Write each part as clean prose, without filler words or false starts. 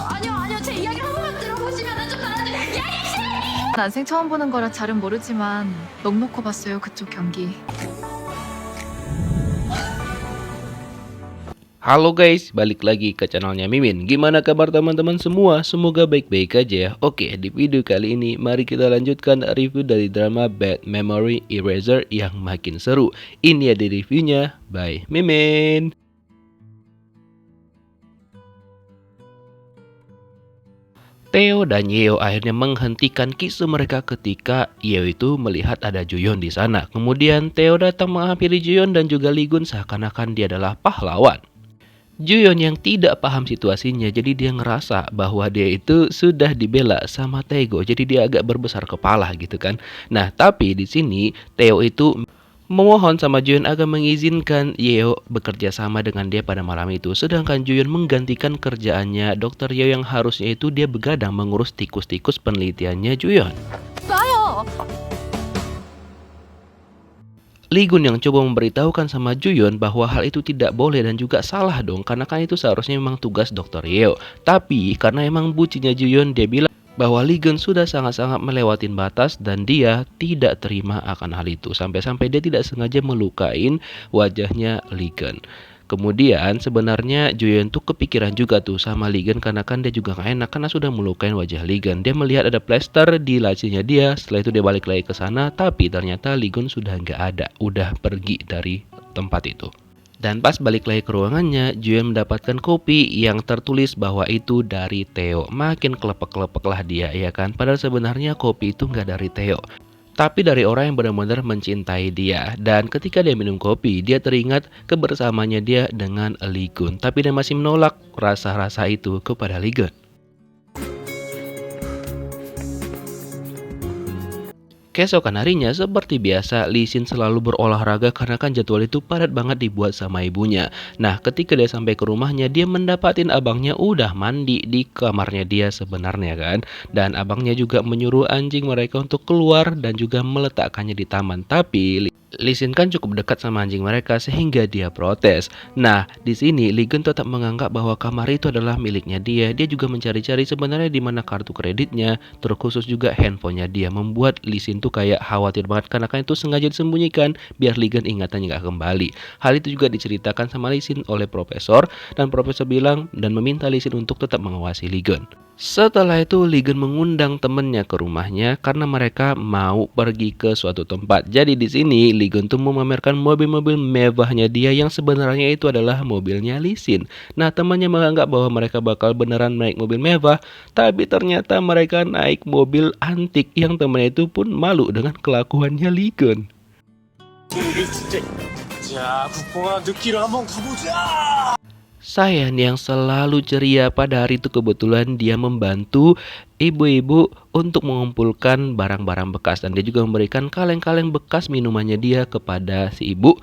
아니요, 제 이야기 한 번만 들어보시면 좀 나아지게. 야, 난생 처음 보는 거라 잘은 모르지만 넋 놓고 봤어요, 그쪽 경기. Halo guys, balik lagi ke channelnya Mimin. Gimana kabar teman-teman semua? Semoga baik-baik aja. Oke, di video kali ini mari kita lanjutkan review dari drama Bad Memory Eraser yang makin seru. Ini ada reviewnya by Mimin. Theo dan Yeo akhirnya menghentikan kisah mereka ketika Yeo itu melihat ada Juyeon di sana. Kemudian Theo datang menghampiri Juyeon dan juga Lee Gun seakan-akan dia adalah pahlawan. Juyeon yang tidak paham situasinya, jadi dia ngerasa bahwa dia itu sudah dibela sama Taego, jadi dia agak berbesar kepala gitu kan. Nah, tapi di sini Theo itu memohon sama Juyeon agar mengizinkan Yeo bekerja sama dengan dia pada malam itu. Sedangkan Juyeon menggantikan kerjaannya Dr. Yeo yang harusnya itu dia begadang mengurus tikus-tikus penelitiannya Juyeon. 봐요. Lee Gun yang coba memberitahukan sama Juyeon bahwa hal itu tidak boleh dan juga salah dong, karena kan itu seharusnya memang tugas Dr. Yeo. Tapi karena emang bucinya Juyeon, dia bilang bahwa Lee Gun sudah sangat-sangat melewatin batas dan dia tidak terima akan hal itu. Sampai-sampai dia tidak sengaja melukain wajahnya Lee Gun. Kemudian sebenarnya Juyeon tuh kepikiran juga tuh sama Lee Gun, karena kan dia juga gak enak karena sudah melukain wajah Lee Gun. Dia melihat ada plester di lacinya dia. Setelah itu dia balik lagi ke sana, tapi ternyata Lee Gun sudah gak ada, udah pergi dari tempat itu. Dan pas balik lagi ke ruangannya, Juyeon mendapatkan kopi yang tertulis bahwa itu dari Theo. Makin kelepek-kelepek lah dia, ya kan? Padahal sebenarnya kopi itu gak dari Theo, tapi dari orang yang benar-benar mencintai dia. Dan ketika dia minum kopi, dia teringat kebersamaannya dia dengan Lee Gun. Tapi dia masih menolak rasa-rasa itu kepada Lee Gun. Keesokan harinya, seperti biasa, Lee Sin selalu berolahraga karena kan jadwal itu padat banget dibuat sama ibunya. Nah, ketika dia sampai ke rumahnya, dia mendapatin abangnya udah mandi di kamarnya dia sebenarnya kan. Dan abangnya juga menyuruh anjing mereka untuk keluar dan juga meletakkannya di taman. Tapi Lee Sin kan cukup dekat sama anjing mereka sehingga dia protes. Nah, di sini Lee Gun tetap menganggap bahwa kamar itu adalah miliknya dia. Dia juga mencari-cari sebenarnya di mana kartu kreditnya, terkhusus juga handphonenya dia. Membuat Lee Sin tuh kayak khawatir banget karena kan itu sengaja disembunyikan biar Lee Gun ingatannya nggak kembali. Hal itu juga diceritakan sama Lee Sin oleh profesor, dan profesor bilang dan meminta Lee Sin untuk tetap mengawasi Lee Gun. Setelah itu Lee Gun mengundang temennya ke rumahnya karena mereka mau pergi ke suatu tempat. Jadi di sini Lee Gun tuh memamerkan mobil-mobil mewahnya dia yang sebenarnya itu adalah mobilnya Lee Sin. Nah, temannya menganggap bahwa mereka bakal beneran naik mobil mewah, tapi ternyata mereka naik mobil antik yang temannya itu pun malu dengan kelakuannya Lee Gun. Sayan yang selalu ceria pada hari itu kebetulan dia membantu ibu-ibu untuk mengumpulkan barang-barang bekas, dan dia juga memberikan kaleng-kaleng bekas minumannya dia kepada si ibu.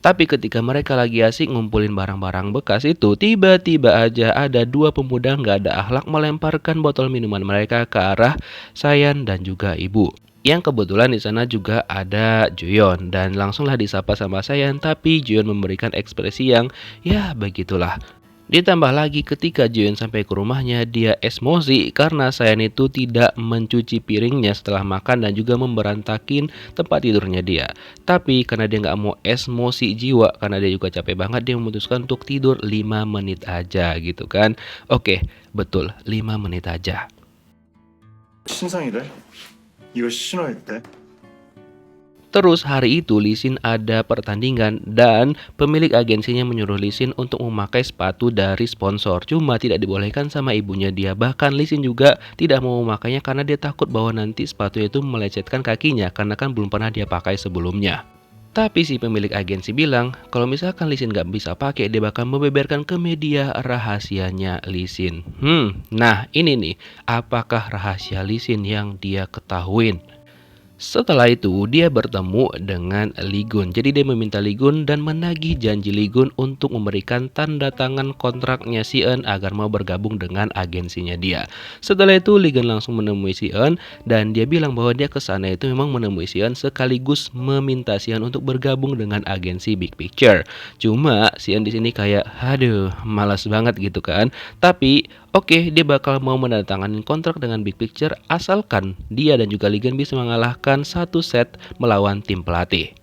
Tapi ketika mereka lagi asik ngumpulin barang-barang bekas itu, tiba-tiba aja ada dua pemuda nggak ada akhlak melemparkan botol minuman mereka ke arah Sayan dan juga ibu. Yang kebetulan di sana juga ada Juyeon, dan langsunglah disapa sama Sayan, tapi Juyeon memberikan ekspresi yang ya begitulah. Ditambah lagi ketika Juyeon sampai ke rumahnya, dia emosi karena Sayan itu tidak mencuci piringnya setelah makan dan juga memberantakin tempat tidurnya dia. Tapi karena dia nggak mau emosi jiwa, karena dia juga capek banget, dia memutuskan untuk tidur 5 menit aja gitu kan. Oke, betul, 5 menit aja. 신상이래? 이거 신어야 돼? Terus hari itu Lee Sin ada pertandingan dan pemilik agensinya menyuruh Lee Sin untuk memakai sepatu dari sponsor. Cuma tidak dibolehkan sama ibunya dia. Bahkan Lee Sin juga tidak mau memakainya karena dia takut bahwa nanti sepatunya itu melecetkan kakinya, karena kan belum pernah dia pakai sebelumnya. Tapi si pemilik agensi bilang kalau misalkan Lee Sin nggak bisa pakai, dia bakal membeberkan ke media rahasianya Lee Sin. Nah ini nih, apakah rahasia Lee Sin yang dia ketahuin? Setelah itu, dia bertemu dengan Lee Gun. Jadi dia meminta Lee Gun dan menagih janji Lee Gun untuk memberikan tanda tangan kontraknya Si Eun agar mau bergabung dengan agensinya dia. Setelah itu, Lee Gun langsung menemui Si Eun dan dia bilang bahwa dia ke sana itu memang menemui Si Eun sekaligus meminta Si Eun untuk bergabung dengan agensi Big Picture. Cuma Si Eun di sini kayak, aduh, malas banget gitu kan. Tapi oke, dia bakal mau menandatangani kontrak dengan Big Picture asalkan dia dan juga Lee Gun bisa mengalahkan satu set melawan tim pelatih.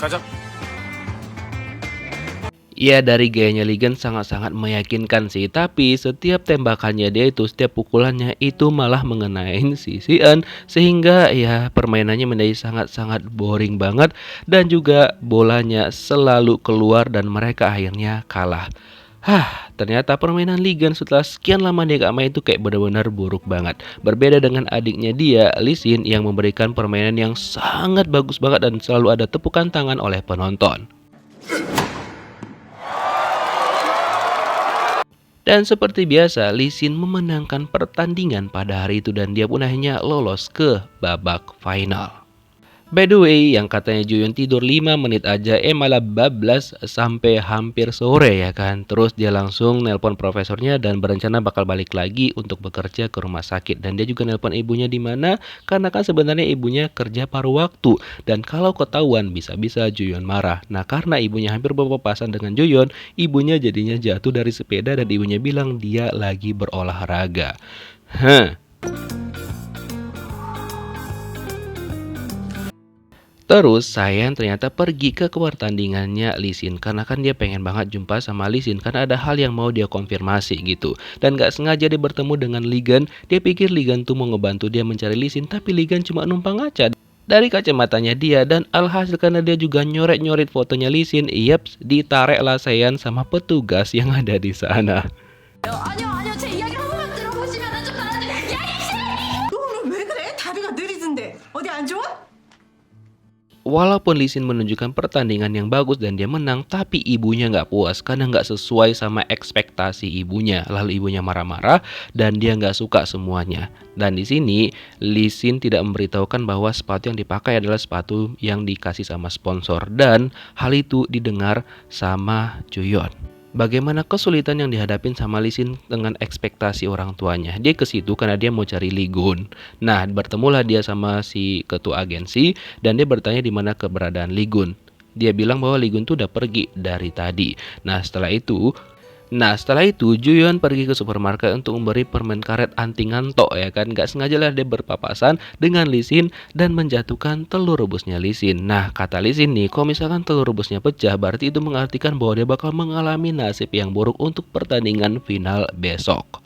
가자. Ya, dari gayanya Lee Gun sangat-sangat meyakinkan sih, tapi setiap tembakannya dia itu, setiap pukulannya itu malah mengenai si Eun, sehingga ya permainannya menjadi sangat-sangat boring banget dan juga bolanya selalu keluar dan mereka akhirnya kalah. Ternyata permainan Lee Gun setelah sekian lama dia gak main itu kayak benar-benar buruk banget. Berbeda dengan adiknya dia, Lee Sin, yang memberikan permainan yang sangat bagus banget dan selalu ada tepukan tangan oleh penonton. Dan seperti biasa, Lee Sin memenangkan pertandingan pada hari itu dan dia pun akhirnya lolos ke babak final. By the way, yang katanya Juyeon tidur 5 menit aja, malah bablas sampai hampir sore ya kan. Terus dia langsung nelpon profesornya dan berencana bakal balik lagi untuk bekerja ke rumah sakit. Dan dia juga nelpon ibunya di mana, karena kan sebenarnya ibunya kerja paruh waktu. Dan kalau ketahuan bisa-bisa Juyeon marah. Nah, karena ibunya hampir berpapasan dengan Juyeon, ibunya jadinya jatuh dari sepeda dan ibunya bilang dia lagi berolahraga. Terus Sayan ternyata pergi ke pertandingannya Lee Sin karena kan dia pengen banget jumpa sama Lee Sin karena ada hal yang mau dia konfirmasi gitu. Dan gak sengaja dia bertemu dengan Lee Gun. Dia pikir Lee Gun tuh mau ngebantu dia mencari Lee Sin, tapi Lee Gun cuma numpang ngaca dari kacamatanya dia, dan alhasil karena dia juga nyoret-nyoret fotonya Lee Sin, yaps, ditarik lah Sayan sama petugas yang ada di sana. 아니요, 제 이야기 한 번만 들어보시면 좀 달라져요. 야, 이 너는 왜 그래? 다리가 느리던데 어디 안 좋아? Walaupun Lee Sin menunjukkan pertandingan yang bagus dan dia menang, tapi ibunya nggak puas karena nggak sesuai sama ekspektasi ibunya. Lalu ibunya marah-marah dan dia nggak suka semuanya. Dan di sini Lee Sin tidak memberitahukan bahwa sepatu yang dipakai adalah sepatu yang dikasih sama sponsor, dan hal itu didengar sama Juyeon. Bagaimana kesulitan yang dihadapin sama Lee Sin dengan ekspektasi orang tuanya. Dia ke situ karena dia mau cari Lee Gun. Nah, bertemulah dia sama si ketua agensi dan dia bertanya di mana keberadaan Lee Gun. Dia bilang bahwa Lee Gun tuh udah pergi dari tadi. Nah, setelah itu Juyeon pergi ke supermarket untuk memberi permen karet anti ngantok ya kan. Gak sengaja lah dia berpapasan dengan Lee Sin dan menjatuhkan telur rebusnya Lee Sin. Nah, kata Lee Sin nih, kalau misalkan telur rebusnya pecah, berarti itu mengartikan bahwa dia bakal mengalami nasib yang buruk untuk pertandingan final besok.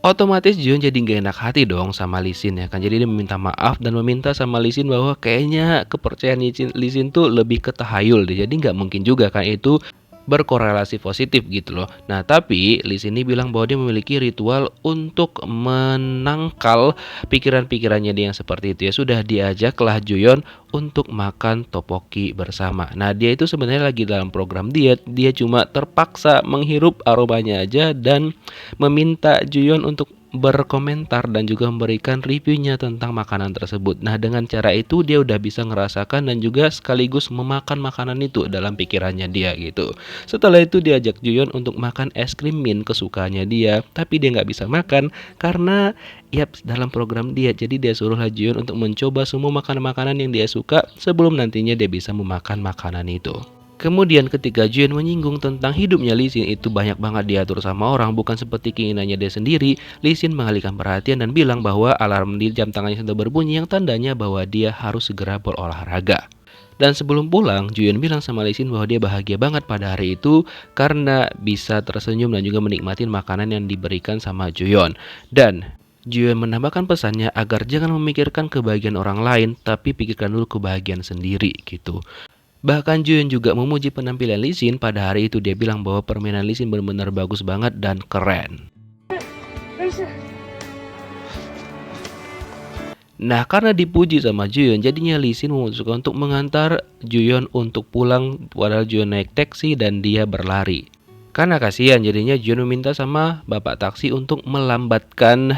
Otomatis Juyeon jadi gak enak hati dong sama Lee Sin ya kan. Jadi dia meminta maaf dan meminta sama Lee Sin bahwa kayaknya kepercayaan Lee Sin tuh lebih ke tahayul deh. Jadi gak mungkin juga kan itu berkorelasi positif gitu loh. Nah, tapi Lee Sin ini bilang bahwa dia memiliki ritual untuk menangkal pikiran-pikirannya dia yang seperti itu ya. Sudah diajaklah Juyeon untuk makan tteokbokki bersama. Nah, dia itu sebenarnya lagi dalam program diet. Dia cuma terpaksa menghirup aromanya aja dan meminta Juyeon untuk berkomentar dan juga memberikan reviewnya tentang makanan tersebut. Nah, dengan cara itu dia udah bisa ngerasakan dan juga sekaligus memakan makanan itu dalam pikirannya dia gitu. Setelah itu diajak Juyeon untuk makan es krim mint kesukaannya dia, tapi dia nggak bisa makan karena dalam program diet. Jadi dia suruhlah Juyeon untuk mencoba semua makanan-makanan yang dia suka sebelum nantinya dia bisa memakan makanan itu. Kemudian ketika Juyeon menyinggung tentang hidupnya Lee Sin itu banyak banget diatur sama orang, bukan seperti keinginannya dia sendiri, Lee Sin mengalihkan perhatian dan bilang bahwa alarm di jam tangannya sudah berbunyi yang tandanya bahwa dia harus segera berolahraga. Dan sebelum pulang, Juyeon bilang sama Lee Sin bahwa dia bahagia banget pada hari itu karena bisa tersenyum dan juga menikmati makanan yang diberikan sama Juyeon. Dan Juyeon menambahkan pesannya agar jangan memikirkan kebahagiaan orang lain, tapi pikirkan dulu kebahagiaan sendiri gitu. Bahkan Juyeon juga memuji penampilan Lee Sin pada hari itu. Dia bilang bahwa permainan Lee Sin benar-benar bagus banget dan keren. Nah, karena dipuji sama Juyeon, jadinya Lee Sin memutuskan untuk mengantar Juyeon untuk pulang, padahal Juyeon naik taksi dan dia berlari. Karena kasihan, jadinya Juyeon meminta sama bapak taksi untuk melambatkan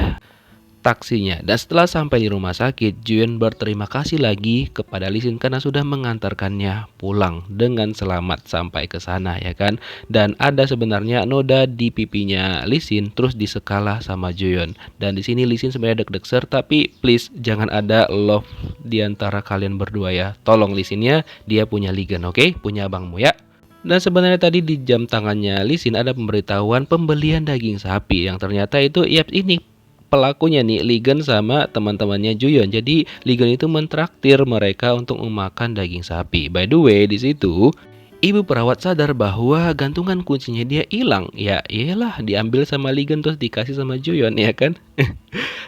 taksinya. Dan setelah sampai di rumah sakit, Juyeon berterima kasih lagi kepada Lee Sin karena sudah mengantarkannya pulang dengan selamat sampai ke sana ya kan. Dan ada sebenarnya noda di pipinya Lee Sin terus disekalah sama Juyeon. Dan di sini Lee Sin sebenarnya deg-deg tapi please jangan ada love di antara kalian berdua ya. Tolong Lee Sin-nya, dia punya Ligen, oke? Punya abangmu ya. Dan sebenarnya tadi di jam tangannya Lee Sin ada pemberitahuan pembelian daging sapi yang ternyata itu ya ini pelakunya nih Ligen sama teman-temannya Juyeon. Jadi Ligen itu mentraktir mereka untuk memakan daging sapi. By the way, di situ ibu perawat sadar bahwa gantungan kuncinya dia hilang. Ya iyalah, diambil sama Ligen terus dikasih sama Juyeon ya kan.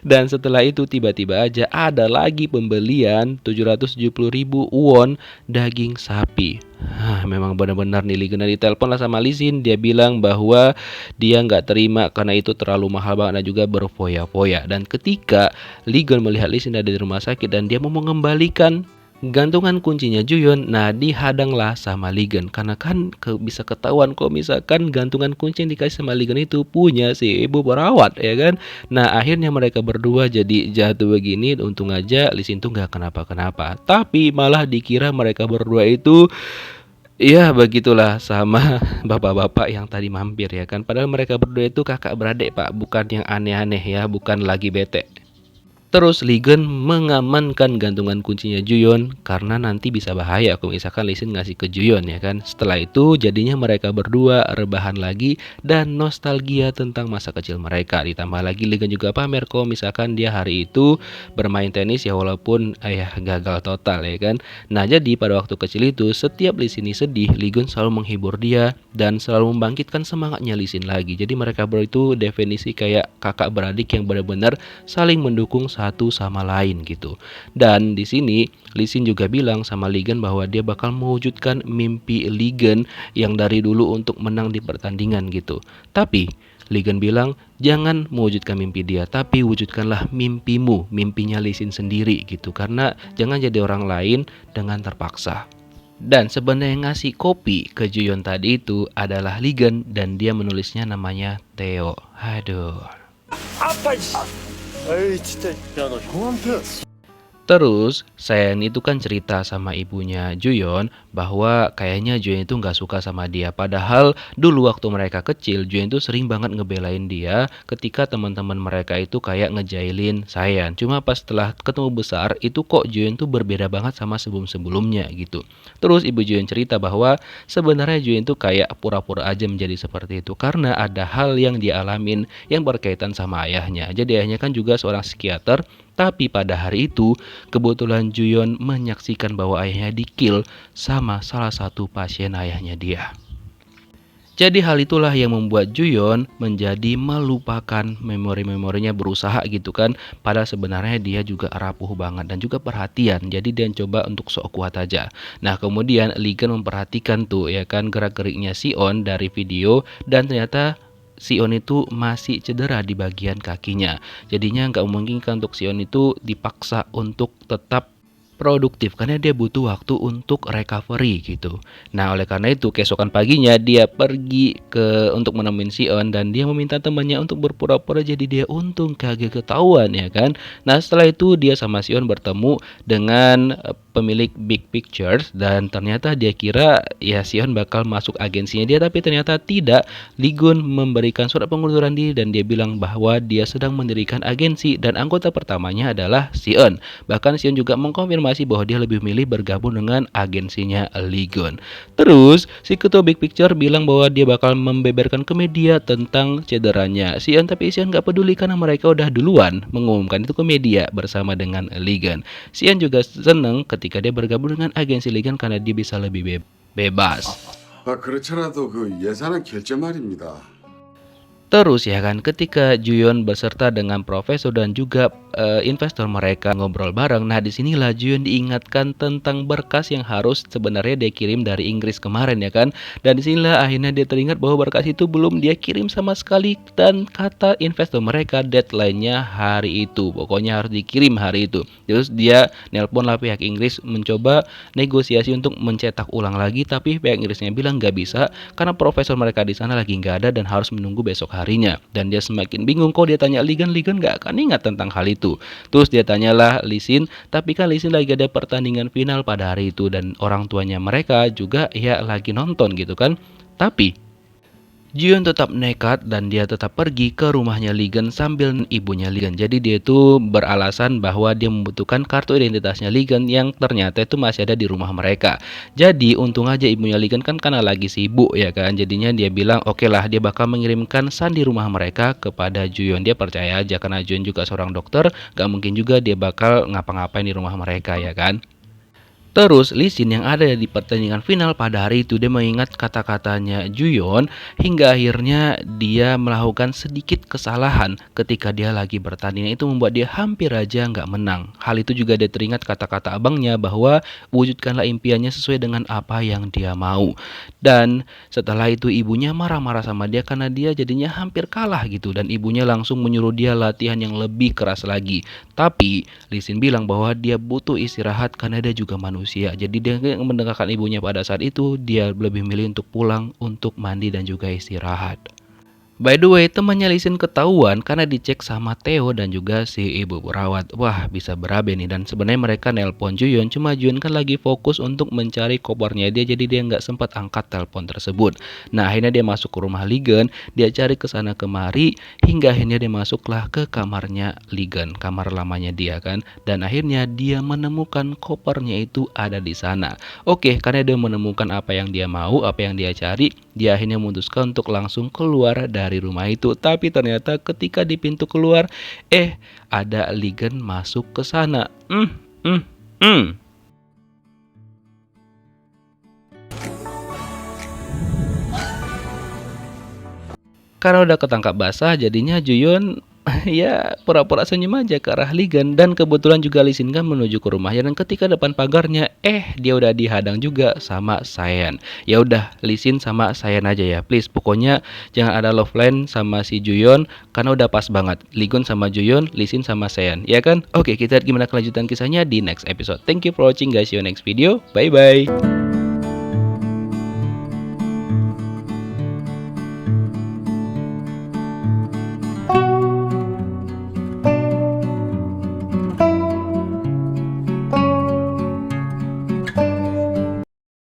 Dan setelah itu tiba-tiba aja ada lagi pembelian 770.000 won daging sapi. Memang benar-benar nih Ligen ditelepon lah sama Lee Sin. Dia bilang bahwa dia nggak terima karena itu terlalu mahal banget dan juga berfoya-foya. Dan ketika Ligen melihat Lee Sin ada di rumah sakit dan dia mau mengembalikan gantungan kuncinya Juyeon, nah dihadanglah sama Ligen karena kan bisa ketahuan kok misalkan gantungan kunci yang dikasih sama Ligen itu punya si ibu perawat ya kan. Nah akhirnya mereka berdua jadi jatuh begini. Untung aja Lee Sin tuh nggak kenapa-kenapa, tapi malah dikira mereka berdua itu ya begitulah sama bapak-bapak yang tadi mampir ya kan. Padahal mereka berdua itu kakak beradik pak, bukan yang aneh-aneh ya, bukan lagi bete. Terus Ligen mengamankan gantungan kuncinya Juyeon karena nanti bisa bahaya kalau misalkan Lee Sin ngasih ke Juyeon ya kan. Setelah itu jadinya mereka berdua rebahan lagi dan nostalgia tentang masa kecil mereka. Ditambah lagi Ligen juga pamer kalau misalkan dia hari itu bermain tenis ya walaupun gagal total ya kan. Nah jadi pada waktu kecil itu setiap Lee Sin sedih, Ligen selalu menghibur dia dan selalu membangkitkan semangatnya Lee Sin lagi. Jadi mereka berdua itu definisi kayak kakak beradik yang benar-benar saling mendukung satu sama lain gitu. Dan di sini Lee Sin juga bilang sama Ligen bahwa dia bakal mewujudkan mimpi Ligen yang dari dulu untuk menang di pertandingan gitu. Tapi Ligen bilang jangan mewujudkan mimpi dia, tapi wujudkanlah mimpimu, mimpinya Lee Sin sendiri gitu. Karena jangan jadi orang lain dengan terpaksa. Dan sebenarnya yang ngasih kopi ke Juyeon tadi itu adalah Ligen dan dia menulisnya namanya Theo. Aduh. 에이 진짜 야너 형한테 Terus, Sen itu kan cerita sama ibunya Juyeon bahwa kayaknya Juyeon itu nggak suka sama dia. Padahal dulu waktu mereka kecil, Juyeon itu sering banget ngebelain dia ketika teman-teman mereka itu kayak ngejailin Sen. Cuma pas setelah ketemu besar, itu kok Juyeon tuh berbeda banget sama sebelum-sebelumnya gitu. Terus ibu Juyeon cerita bahwa sebenarnya Juyeon tuh kayak pura-pura aja menjadi seperti itu karena ada hal yang dia alamin yang berkaitan sama ayahnya. Jadi ayahnya kan juga seorang psikiater. Tapi pada hari itu, kebetulan Juyeon menyaksikan bahwa ayahnya di-kill sama salah satu pasien ayahnya dia. Jadi hal itulah yang membuat Juyeon menjadi melupakan memori-memorinya, berusaha gitu kan. Padahal sebenarnya dia juga rapuh banget dan juga perhatian. Jadi dia coba untuk sok kuat aja. Nah kemudian Ligen memperhatikan tuh ya kan gerak-geriknya Sion dari video. Dan ternyata Sion itu masih cedera di bagian kakinya. Jadinya nggak memungkinkan untuk Sion itu dipaksa untuk tetap produktif karena dia butuh waktu untuk recovery gitu. Nah oleh karena itu keesokan paginya dia pergi untuk menemuin Sion dan dia meminta temannya untuk berpura-pura jadi dia. Untung kagak ketahuan ya kan. Nah setelah itu dia sama Sion bertemu dengan pemilik Big Pictures dan ternyata dia kira ya Sion bakal masuk agensinya dia, tapi ternyata tidak. Ligun memberikan surat pengunduran diri dan dia bilang bahwa dia sedang mendirikan agensi dan anggota pertamanya adalah Sion. Bahkan Sion juga mengkonfirmasi bahwa dia lebih memilih bergabung dengan agensinya Ligun. Terus si ketua Big Picture bilang bahwa dia bakal membeberkan ke media tentang cederanya Sion, tapi Sion gak peduli karena mereka udah duluan mengumumkan itu ke media bersama dengan Ligun. Sion juga seneng ketika dia bergabung dengan agensi Ligun karena dia bisa lebih bebas. 그렇더라도 그 예산은 결제말입니다. Terus ya kan ketika Juyeon beserta dengan profesor dan juga investor mereka ngobrol bareng. Nah disinilah Juyeon diingatkan tentang berkas yang harus sebenarnya dia kirim dari Inggris kemarin ya kan. Dan disinilah akhirnya dia teringat bahwa berkas itu belum dia kirim sama sekali. Dan kata investor mereka deadline-nya hari itu, pokoknya harus dikirim hari itu. Terus dia nelpon lah pihak Inggris mencoba negosiasi untuk mencetak ulang lagi. Tapi pihak Inggrisnya bilang nggak bisa karena profesor mereka di sana lagi nggak ada dan harus menunggu besok hari. harinya. Dan dia semakin bingung kok dia tanya Ligan gak akan ingat tentang hal itu. Terus dia tanyalah Lee Sin, tapi kan Lee Sin lagi ada pertandingan final pada hari itu dan orang tuanya mereka juga ya lagi nonton gitu kan. Tapi Jion tetap nekat dan dia tetap pergi ke rumahnya Ligan sambil ibunya Ligan. Jadi dia itu beralasan bahwa dia membutuhkan kartu identitasnya Ligan yang ternyata itu masih ada di rumah mereka. Jadi untung aja ibunya Ligan kan karena lagi sibuk ya kan. Jadinya dia bilang oke lah dia bakal mengirimkan San di rumah mereka kepada Juyon. Dia percaya aja karena Juyon juga seorang dokter, gak mungkin juga dia bakal ngapa-ngapain di rumah mereka ya kan. Terus Lee Sin yang ada di pertandingan final pada hari itu dia mengingat kata-katanya Juyon hingga akhirnya dia melakukan sedikit kesalahan ketika dia lagi bertanding itu membuat dia hampir aja nggak menang. Hal itu juga dia teringat kata-kata abangnya bahwa wujudkanlah impiannya sesuai dengan apa yang dia mau. Dan setelah itu ibunya marah-marah sama dia karena dia jadinya hampir kalah gitu dan ibunya langsung menyuruh dia latihan yang lebih keras lagi. Tapi Lee Sin bilang bahwa dia butuh istirahat karena dia juga manusia. Jadi dia mendengarkan ibunya pada saat itu, dia lebih milih untuk pulang untuk mandi dan juga istirahat. By the way, temannya Lee Sin ketahuan karena dicek sama Theo dan juga si ibu perawat. Wah, bisa berabe nih. Dan sebenarnya mereka nelpon Juyon, cuma Juyon kan lagi fokus untuk mencari kopernya dia, jadi dia nggak sempat angkat telepon tersebut. Nah, akhirnya dia masuk ke rumah Ligan, dia cari ke sana kemari, hingga akhirnya dia masuklah ke kamarnya Ligan, kamar lamanya dia kan. Dan akhirnya dia menemukan kopernya itu ada di sana. Oke, karena dia menemukan apa yang dia mau, apa yang dia cari, dia akhirnya memutuskan untuk langsung keluar dari rumah itu. Tapi ternyata ketika di pintu keluar, ada Ligan masuk ke sana. Karena udah ketangkap basah, jadinya Juyon ya pura-pura senyum aja ke arah Ligan. Dan kebetulan juga Lee Sin kan menuju ke rumahnya dan ketika depan pagarnya dia udah dihadang juga sama Sayan. Ya udah Lee Sin sama Sayan aja ya please, pokoknya jangan ada love line sama si Juyon karena udah pas banget Ligon sama Juyon, Lee Sin sama Sayan ya kan. Oke, kita lihat gimana kelanjutan kisahnya di next episode. Thank you for watching guys, see you next video, bye bye.